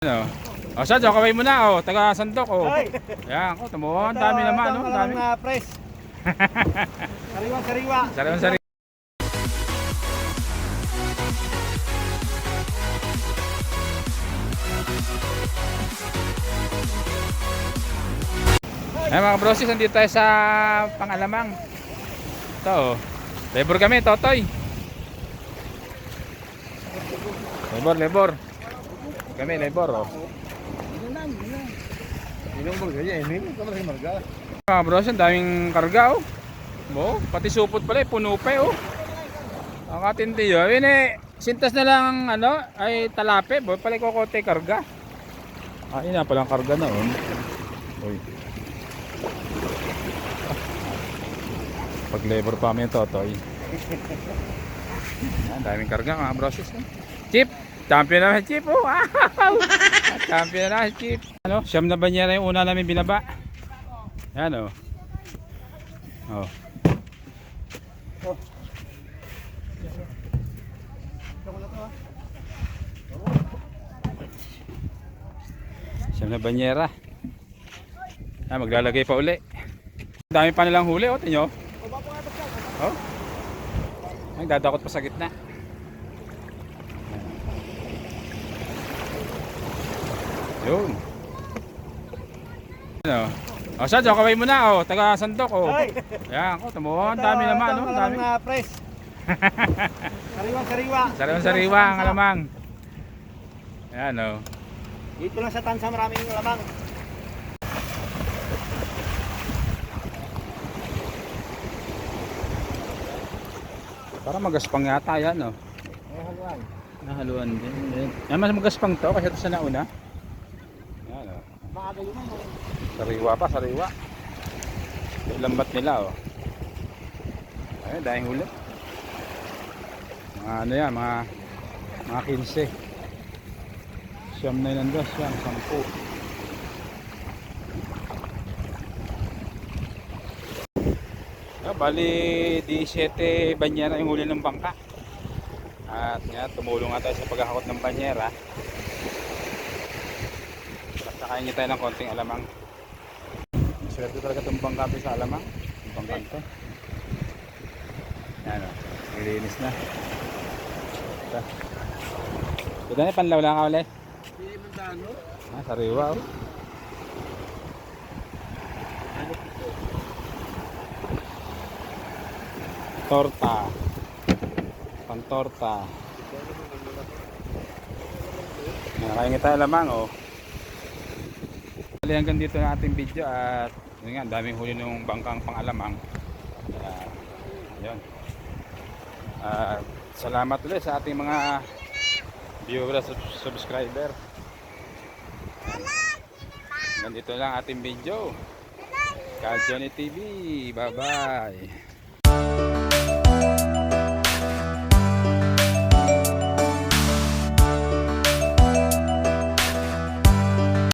Ano? O siya, kaway mo na, taga Sandok, Ayan, tumuha, ang dami naman, ang dami. Press. Sariwa. Sariwa. Ayan mga brosis, nandito tayo sa Pangalamang. Ito, labor kami, Totoy. Labor. Kami, labor, Mga bros, ang daming karga, pati supot pala, puno pa, Ang katindi, Yun sintas na lang, ay talape, pala kokote karga. Ayun na palang karga na, Uy. Pag labor pa kami yung Totoy. Ang daming karga, mga bros, Chip! Champion na Chip, Champion na Chip. Siyam na banyera yung una namin binaba. Yan, Siyam na banyera. Maglalagay pa uli. Dami pa nilang huli, tingnan nyo. Nagdadakot pa sa gitna. Yun. O siya, kaway mo na, taga Sandok, Ayan, tumuha, ang dami naman, ang dami. Press. Sariwa. Sariwa, ang alamang. Ayan, Dito lang sa Tansa maraming alamang. Para magaspang yata yan, Nahaluan din. Yan, mas magaspang to kasi ito sa nauna. Yan, Sariwa. Yung lambat nila, Ayun, dahil huli. Mga yan, mga 15. Siyam na yun nandos, 10. Bali 17 banyera yung huli ng bangka. At nga, tumulong nga tayo sa paghahakot ng banyera. Nakahingi tayo ng konting alamang. Swerte talaga itong bangka sa alamang. Yung bangka ito. Yan, nilinis na. Ito na, panlaw lang ka ulit. Sariwa, Torta. Pantorta. Nakahingi tayo lamang, Hanggang dito na ating video at yun nga, daming huli ng bangkang Pangalamang. Yun. Salamat ulit sa ating mga viewer at subscriber. Hanggang dito lang ating video. Ka Johnny TV. Bye bye.